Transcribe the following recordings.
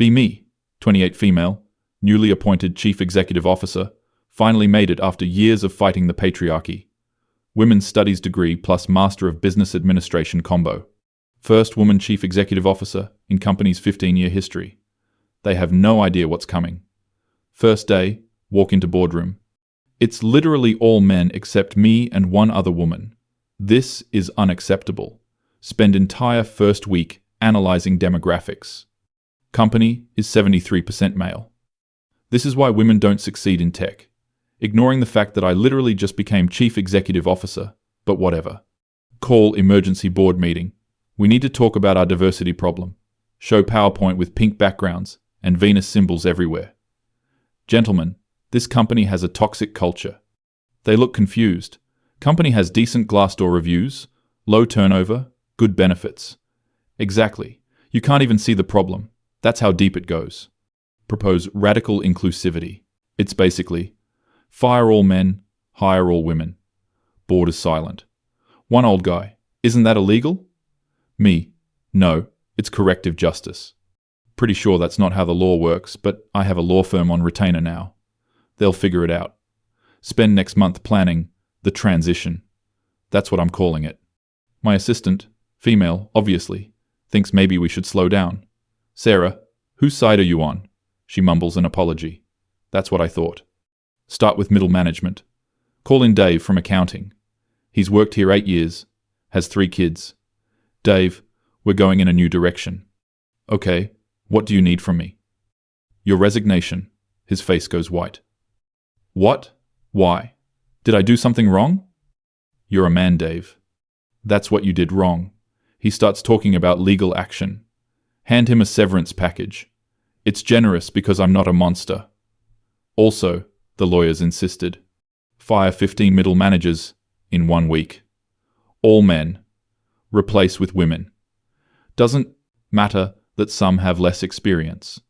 Be me, 28 female, newly appointed Chief Executive Officer, finally made it after years of fighting the patriarchy. Women's Studies degree plus Master of Business Administration combo. First woman Chief Executive Officer in company's 15-year history. They have no idea what's coming. First day, walk into boardroom. It's literally all men except me and one other woman. This is unacceptable. Spend entire first week analyzing demographics. Company is 73% male. This is why women don't succeed in tech. Ignoring the fact that I literally just became Chief Executive Officer, but whatever. Call emergency board meeting. We need to talk about our diversity problem. Show PowerPoint with pink backgrounds and Venus symbols everywhere. Gentlemen, this company has a toxic culture. They look confused. Company has decent Glassdoor reviews, low turnover, good benefits. Exactly. You can't even see the problem. That's how deep it goes. Propose radical inclusivity. It's basically, fire all men, hire all women. Board is silent. One old guy, isn't that illegal? Me, no, it's corrective justice. Pretty sure that's not how the law works, but I have a law firm on retainer now. They'll figure it out. Spend next month planning the transition. That's what I'm calling it. My assistant, female, obviously, thinks maybe we should slow down. Sarah, whose side are you on? She mumbles an apology. That's what I thought. Start with middle management. Call in Dave from accounting. He's worked here 8 years, has 3 kids. Dave, we're going in a new direction. Okay, what do you need from me? Your resignation. His face goes white. What? Why? Did I do something wrong? You're a man, Dave. That's what you did wrong. He starts talking about legal action. Hand him a severance package. It's generous because I'm not a monster. Also, the lawyers insisted, fire 15 middle managers in 1 week. All men. Replace with women. Doesn't matter that some have less experience.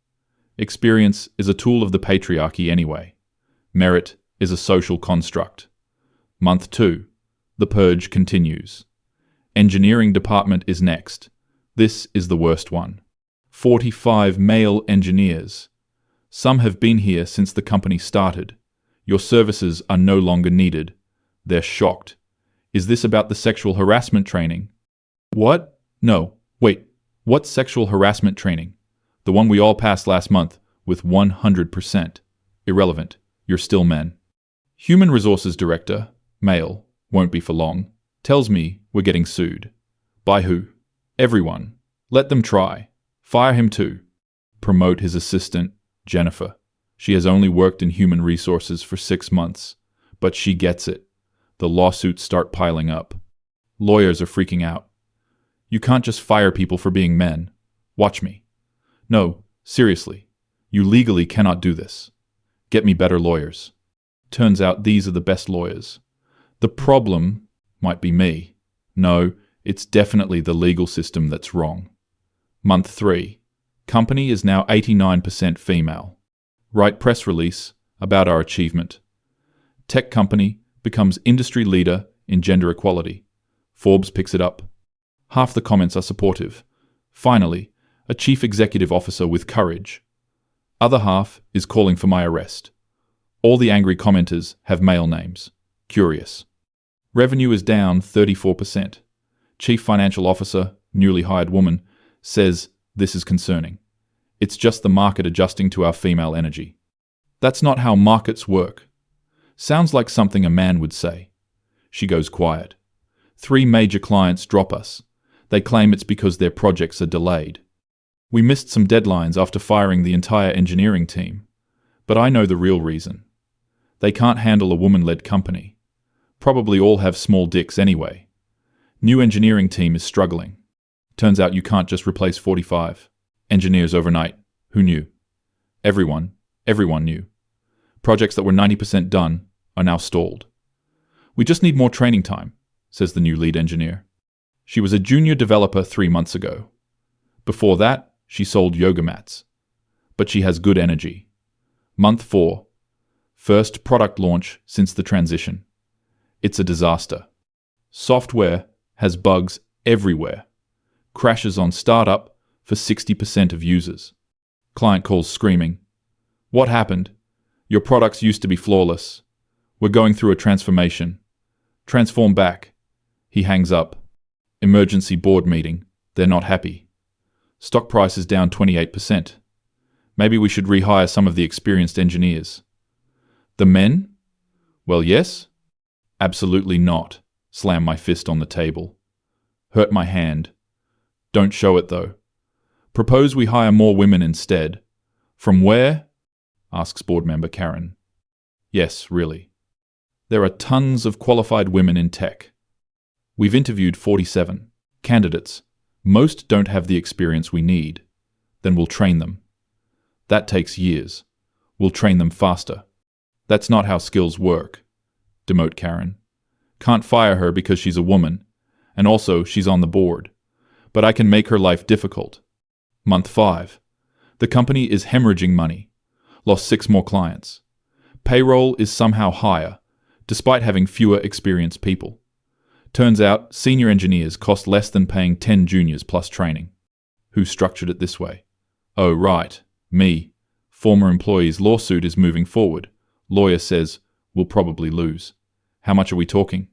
Experience is a tool of the patriarchy anyway. Merit is a social construct. Month 2. The purge continues. Engineering department is next. This is the worst one. 45 male engineers. Some have been here since the company started. Your services are no longer needed. They're shocked. Is this about the sexual harassment training? What? No. Wait. What's sexual harassment training? The one we all passed last month with 100%. Irrelevant. You're still men. Human Resources Director, male, won't be for long, tells me we're getting sued. By who? Everyone. Let them try. Fire him too. Promote his assistant, Jennifer. She has only worked in human resources for 6 months, but she gets it. The lawsuits start piling up. Lawyers are freaking out. You can't just fire people for being men. Watch me. No, seriously. You legally cannot do this. Get me better lawyers. Turns out these are the best lawyers. The problem might be me. No, it's definitely the legal system that's wrong. Month 3. Company is now 89% female. Write press release about our achievement. Tech company becomes industry leader in gender equality. Forbes picks it up. Half the comments are supportive. Finally, a chief executive officer with courage. Other half is calling for my arrest. All the angry commenters have male names. Curious. Revenue is down 34%. Chief financial officer, newly hired woman, says this is concerning. It's just the market adjusting to our female energy. That's not how markets work. Sounds like something a man would say. She goes quiet. 3 major clients drop us. They claim it's because their projects are delayed. We missed some deadlines after firing the entire engineering team. But I know the real reason. They can't handle a woman-led company. Probably all have small dicks anyway. New engineering team is struggling. Turns out you can't just replace 45 engineers overnight. Who knew? Everyone knew. Projects that were 90% done are now stalled. We just need more training time, says the new lead engineer. She was a junior developer 3 months ago. Before that, she sold yoga mats. But she has good energy. Month 4. First product launch since the transition. It's a disaster. Software has bugs everywhere. Crashes on startup for 60% of users. Client calls screaming. What happened? Your products used to be flawless. We're going through a transformation. Transform back. He hangs up. Emergency board meeting. They're not happy. Stock price is down 28%. Maybe we should rehire some of the experienced engineers. The men? Well, yes. Absolutely not. Slam my fist on the table. Hurt my hand. Don't show it, though. Propose we hire more women instead. From where? Asks board member Karen. Yes, really. There are tons of qualified women in tech. We've interviewed 47 candidates. Most don't have the experience we need. Then we'll train them. That takes years. We'll train them faster. That's not how skills work. Demote Karen. Can't fire her because she's a woman, and also she's on the board. But I can make her life difficult. Month 5. The company is hemorrhaging money. Lost 6 more clients. Payroll is somehow higher, despite having fewer experienced people. Turns out senior engineers cost less than paying 10 juniors plus training. Who structured it this way? Oh, right. Me. Former employee's lawsuit is moving forward. Lawyer says we'll probably lose. How much are we talking?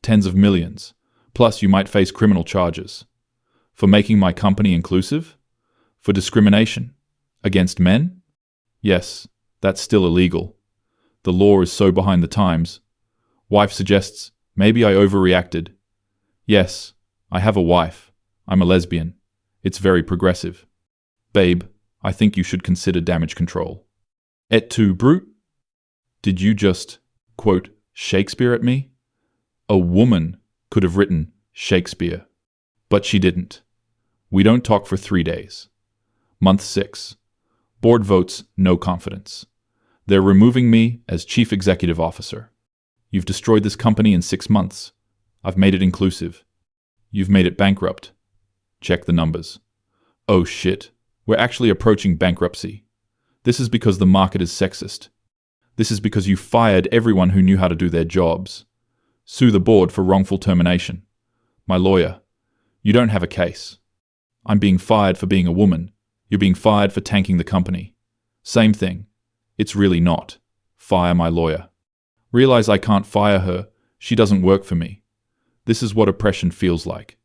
Tens of millions. Plus you might face criminal charges. For making my company inclusive? For discrimination? Against men? Yes, that's still illegal. The law is so behind the times. Wife suggests, maybe I overreacted. Yes, I have a wife. I'm a lesbian. It's very progressive. Babe, I think you should consider damage control. Et tu, brute? Did you just, quote, Shakespeare at me? A woman could have written Shakespeare. But she didn't. We don't talk for 3 days. Month 6. Board votes no confidence. They're removing me as chief executive officer. You've destroyed this company in 6 months. I've made it inclusive. You've made it bankrupt. Check the numbers. Oh shit, we're actually approaching bankruptcy. This is because the market is sexist. This is because you fired everyone who knew how to do their jobs. Sue the board for wrongful termination. My lawyer, you don't have a case. I'm being fired for being a woman. You're being fired for tanking the company. Same thing. It's really not. Fire my lawyer. Realize I can't fire her. She doesn't work for me. This is what oppression feels like.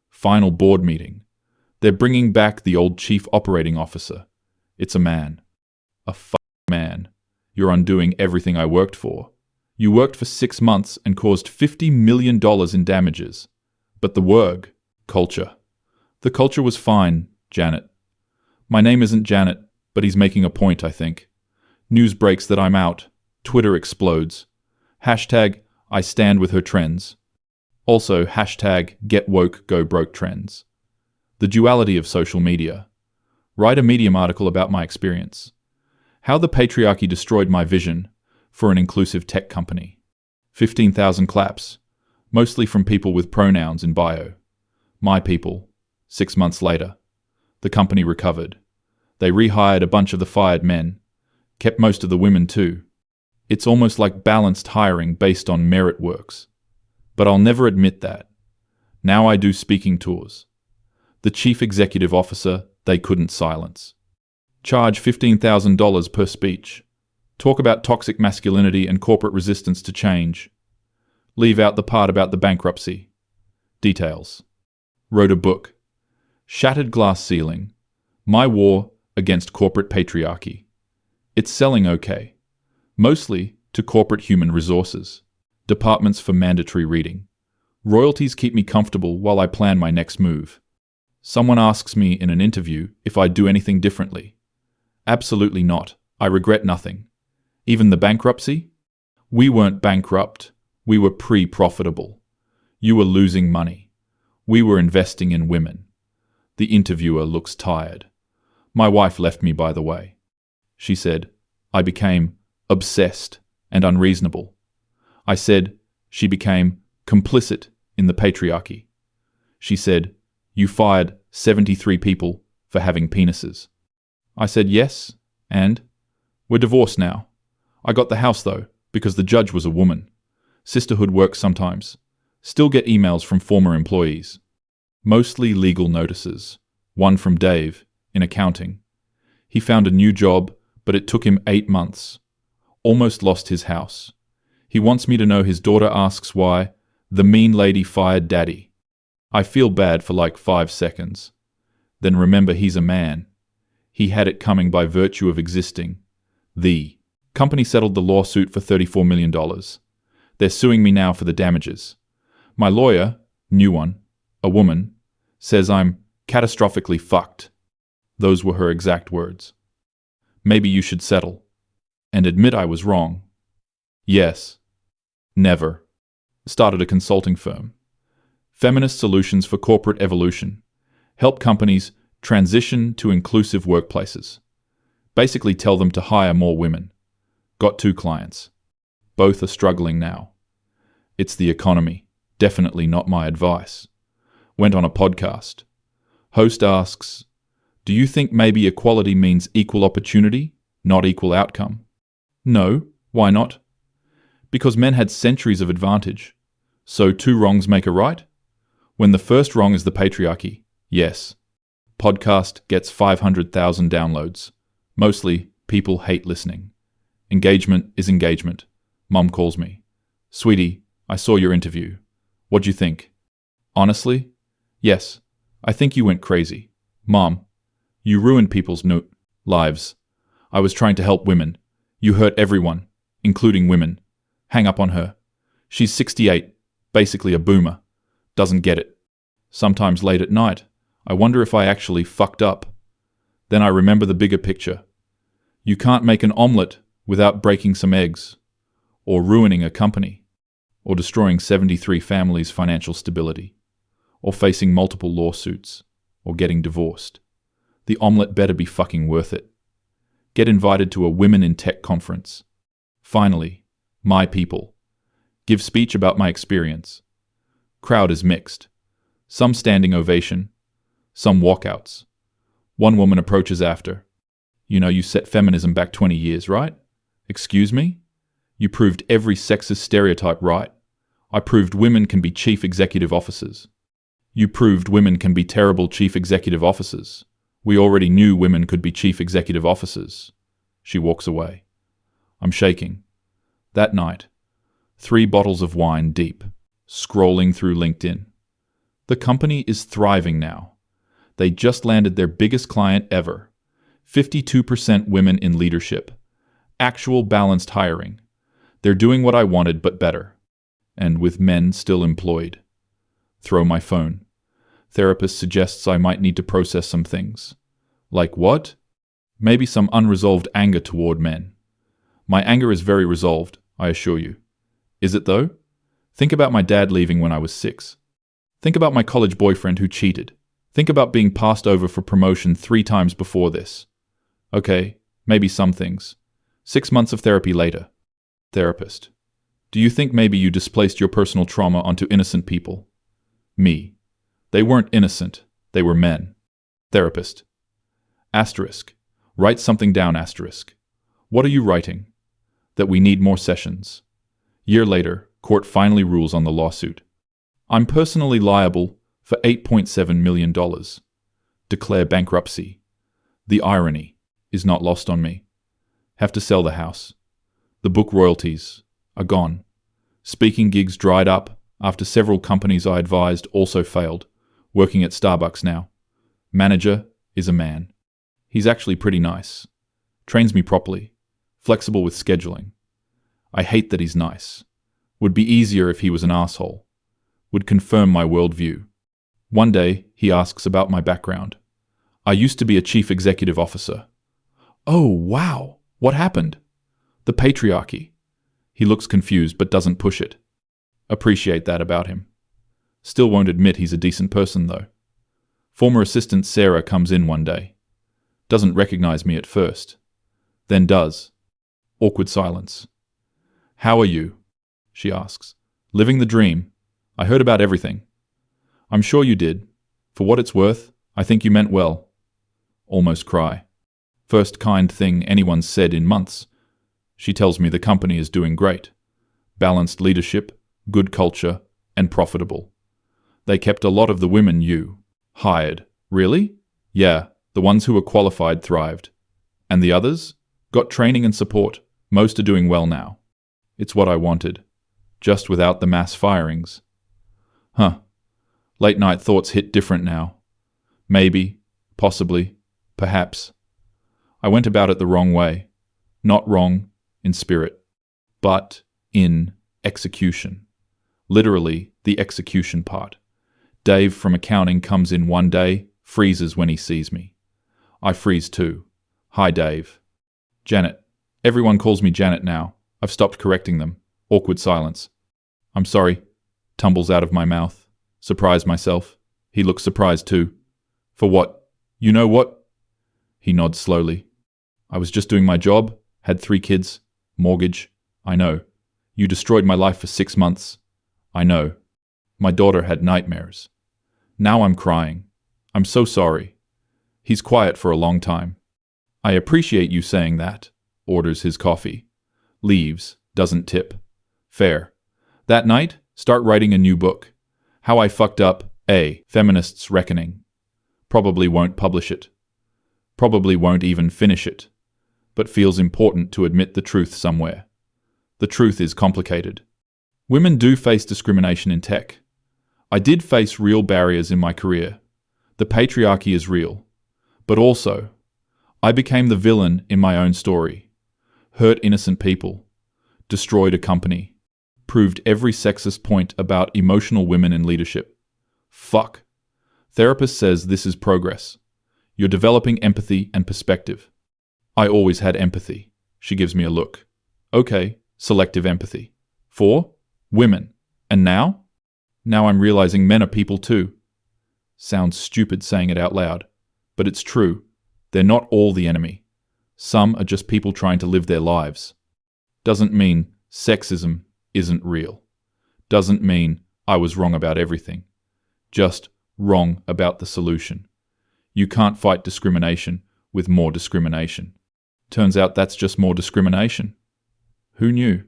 Final board meeting. They're bringing back the old chief operating officer. It's a man. A man. You're undoing everything I worked for. You worked for 6 months and caused $50 million in damages. But the work, culture. The culture was fine, Janet. My name isn't Janet, but he's making a point, I think. News breaks that I'm out. Twitter explodes. Hashtag, I stand with her trends. Also, hashtag, get woke, go broke trends. The duality of social media. Write a Medium article about my experience. How the patriarchy destroyed my vision for an inclusive tech company. 15,000 claps, mostly from people with pronouns in bio. My people. 6 months later. The company recovered. They rehired a bunch of the fired men, kept most of the women too. It's almost like balanced hiring based on merit works. But I'll never admit that. Now I do speaking tours. The chief executive officer they couldn't silence. Charge $15,000 per speech. Talk about toxic masculinity and corporate resistance to change. Leave out the part about the bankruptcy. Details. Wrote a book. Shattered Glass Ceiling. My War Against Corporate Patriarchy. It's selling okay. Mostly to corporate human resources. Departments for mandatory reading. Royalties keep me comfortable while I plan my next move. Someone asks me in an interview if I'd do anything differently. Absolutely not. I regret nothing. Even the bankruptcy? We weren't bankrupt. We were pre-profitable. You were losing money. We were investing in women. The interviewer looks tired. My wife left me, by the way. She said, I became obsessed and unreasonable. I said, she became complicit in the patriarchy. She said, you fired 73 people for having penises. I said yes, and we're divorced now. I got the house though, because the judge was a woman. Sisterhood works sometimes. Still get emails from former employees. Mostly legal notices. One from Dave, in accounting. He found a new job, but it took him 8 months. Almost lost his house. He wants me to know his daughter asks why the mean lady fired daddy. I feel bad for like 5 seconds. Then remember he's a man. He had it coming by virtue of existing. The company settled the lawsuit for $34 million. They're suing me now for the damages. My lawyer, new one, a woman, says I'm catastrophically fucked. Those were her exact words. Maybe you should settle. And admit I was wrong. Yes. Never. Started a consulting firm. Feminist Solutions for Corporate Evolution. Help companies transition to inclusive workplaces. Basically tell them to hire more women. Got 2 clients. Both are struggling now. It's the economy. Definitely not my advice. Went on a podcast. Host asks, do you think maybe equality means equal opportunity, not equal outcome? No. Why not? Because men had centuries of advantage. So 2 wrongs make a right? When the first wrong is the patriarchy, yes. Podcast gets 500,000 downloads. Mostly, people hate listening. Engagement is engagement. Mum calls me. Sweetie, I saw your interview. What'd you think? Honestly? Yes. I think you went crazy. Mom, you ruined people's lives. I was trying to help women. You hurt everyone, including women. Hang up on her. She's 68, basically a boomer. Doesn't get it. Sometimes late at night, I wonder if I actually fucked up. Then I remember the bigger picture. You can't make an omelette without breaking some eggs, or ruining a company, or destroying 73 families' financial stability, or facing multiple lawsuits, or getting divorced. The omelette better be fucking worth it. Get invited to a Women in Tech conference. Finally, my people. Give speech about my experience. Crowd is mixed. Some standing ovation, some walkouts. One woman approaches after. You know you set feminism back 20 years, right? Excuse me? You proved every sexist stereotype right. I proved women can be chief executive officers. You proved women can be terrible chief executive officers. We already knew women could be chief executive officers. She walks away. I'm shaking. That night, 3 bottles of wine deep, scrolling through LinkedIn. The company is thriving now. They just landed their biggest client ever. 52% women in leadership. Actual balanced hiring. They're doing what I wanted, but better. And with men still employed. Throw my phone. Therapist suggests I might need to process some things. Like what? Maybe some unresolved anger toward men. My anger is very resolved, I assure you. Is it though? Think about my dad leaving when I was 6. Think about my college boyfriend who cheated. Think about being passed over for promotion 3 times before this. Okay, maybe some things. 6 months of therapy later. Therapist. Do you think maybe you displaced your personal trauma onto innocent people? Me. They weren't innocent. They were men. Therapist. Asterisk. Write something down, asterisk. What are you writing? That we need more sessions. Year later, court finally rules on the lawsuit. I'm personally liable for $8.7 million. Declare bankruptcy. The irony is not lost on me. Have to sell the house. The book royalties are gone. Speaking gigs dried up after several companies I advised also failed. Working at Starbucks now. Manager is a man. He's actually pretty nice. Trains me properly. Flexible with scheduling. I hate that he's nice. Would be easier if he was an asshole. Would confirm my worldview. One day, he asks about my background. I used to be a chief executive officer. Oh, wow. What happened? The patriarchy. He looks confused but doesn't push it. Appreciate that about him. Still won't admit he's a decent person, though. Former assistant Sarah comes in one day. Doesn't recognize me at first. Then does. Awkward silence. How are you? She asks. Living the dream. I heard about everything. I'm sure you did. For what it's worth, I think you meant well. Almost cry. First kind thing anyone's said in months. She tells me the company is doing great. Balanced leadership, good culture, and profitable. They kept a lot of the women you hired. Really? Yeah, the ones who were qualified thrived. And the others? Got training and support. Most are doing well now. It's what I wanted. Just without the mass firings. Huh. Late night thoughts hit different now. Maybe, possibly, perhaps. I went about it the wrong way. Not wrong in spirit, but in execution. Literally, the execution part. Dave from accounting comes in one day, freezes when he sees me. I freeze too. Hi, Dave. Janet. Everyone calls me Janet now. I've stopped correcting them. Awkward silence. I'm sorry. Tumbles out of my mouth. Surprise myself. He looks surprised too. For what? You know what? He nods slowly. I was just doing my job, had 3 kids, mortgage. I know. You destroyed my life for 6 months. I know. My daughter had nightmares. Now I'm crying. I'm so sorry. He's quiet for a long time. I appreciate you saying that. Orders his coffee. Leaves. Doesn't tip. Fair. That night, start writing a new book. How I fucked up a Feminist's Reckoning. Probably won't publish it. Probably won't even finish it. But feels important to admit the truth somewhere. The truth is complicated. Women do face discrimination in tech. I did face real barriers in my career. The patriarchy is real. But also, I became the villain in my own story. Hurt innocent people. Destroyed a company. Proved every sexist point about emotional women in leadership. Fuck. Therapist says this is progress. You're developing empathy and perspective. I always had empathy. She gives me a look. Okay, selective empathy. For women. And now? Now I'm realizing men are people too. Sounds stupid saying it out loud. But it's true. They're not all the enemy. Some are just people trying to live their lives. Doesn't mean sexism isn't real. Doesn't mean I was wrong about everything. Just wrong about the solution. You can't fight discrimination with more discrimination. Turns out that's just more discrimination. Who knew?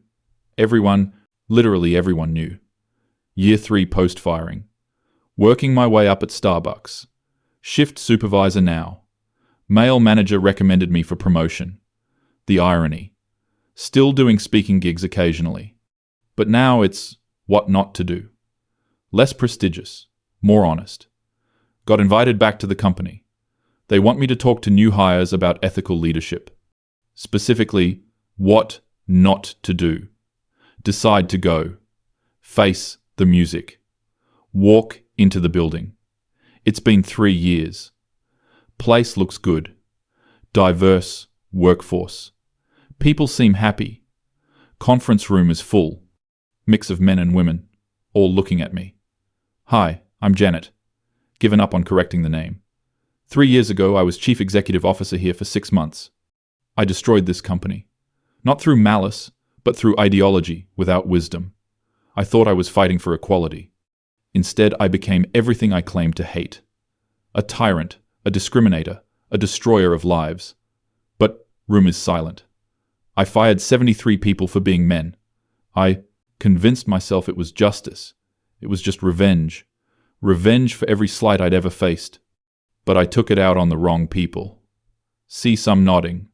Everyone, literally everyone knew. Year 3 post-firing. Working my way up at Starbucks. Shift supervisor now. Male manager recommended me for promotion. The irony. Still doing speaking gigs occasionally. But now it's what not to do. Less prestigious. More honest. Got invited back to the company. They want me to talk to new hires about ethical leadership. Specifically, what not to do. Decide to go. Face the music. Walk into the building. It's been 3 years. Place looks good. Diverse workforce. People seem happy. Conference room is full. Mix of men and women, all looking at me. Hi, I'm Janet. Given up on correcting the name. 3 years ago, I was chief executive officer here for 6 months. I destroyed this company. Not through malice, but through ideology without wisdom. I thought I was fighting for equality. Instead, I became everything I claimed to hate. A tyrant, a discriminator, a destroyer of lives. But room is silent. I fired 73 people for being men. I convinced myself it was justice. It was just revenge. Revenge for every slight I'd ever faced. But I took it out on the wrong people. See some nodding.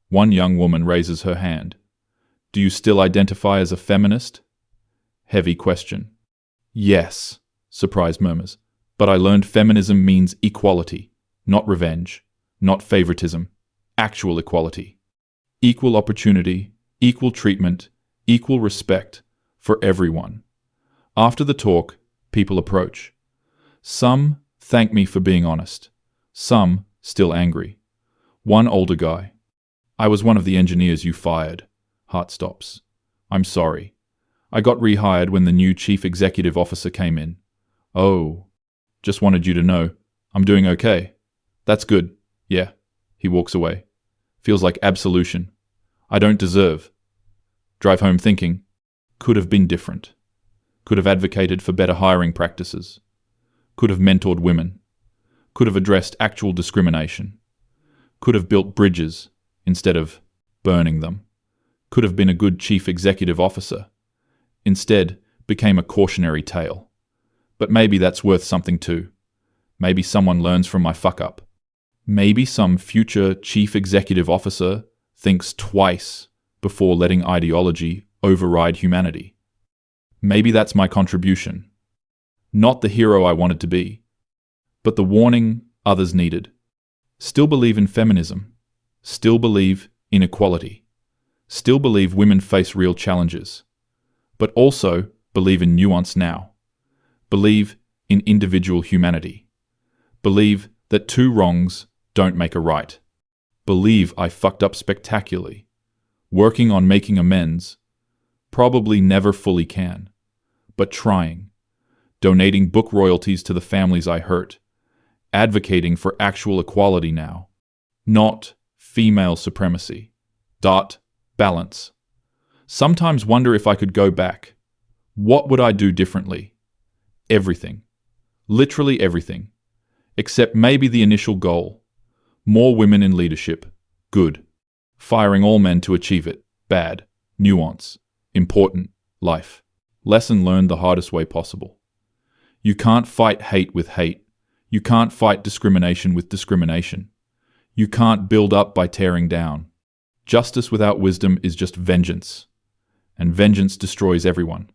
One young woman raises her hand. Do you still identify as a feminist? Heavy question. Yes, surprised murmurs. But I learned feminism means equality, not revenge, not favoritism, actual equality. Equal opportunity, equal treatment, equal respect for everyone. After the talk, people approach. Some thank me for being honest. Some still angry. One older guy. I was one of the engineers you fired. Heart stops. I'm sorry. I got rehired when the new chief executive officer came in. Oh, just wanted you to know. I'm doing okay. That's good. Yeah. He walks away. Feels like absolution. I don't deserve. Drive home thinking, could have been different. Could have advocated for better hiring practices. Could have mentored women. Could have addressed actual discrimination. Could have built bridges instead of burning them. Could have been a good chief executive officer. Instead, became a cautionary tale. But maybe that's worth something too. Maybe someone learns from my fuck-up. Maybe some future chief executive officer thinks twice before letting ideology override humanity. Maybe that's my contribution. Not the hero I wanted to be, but the warning others needed. Still believe in feminism. Still believe in equality. Still believe women face real challenges. But also believe in nuance now. Believe in individual humanity. Believe that two wrongs don't make a right. Believe I fucked up spectacularly. Working on making amends. Probably never fully can. But trying. Donating book royalties to the families I hurt. Advocating for actual equality now. Not female supremacy. Balance. Sometimes wonder if I could go back. What would I do differently? Everything. Literally everything. Except maybe the initial goal. More women in leadership. Good. Firing all men to achieve it. Bad. Nuance. Important. Life. Lesson learned the hardest way possible. You can't fight hate with hate. You can't fight discrimination with discrimination. You can't build up by tearing down. Justice without wisdom is just vengeance. And vengeance destroys everyone,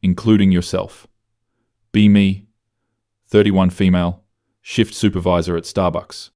including yourself. Be me, 31 female, shift supervisor at Starbucks.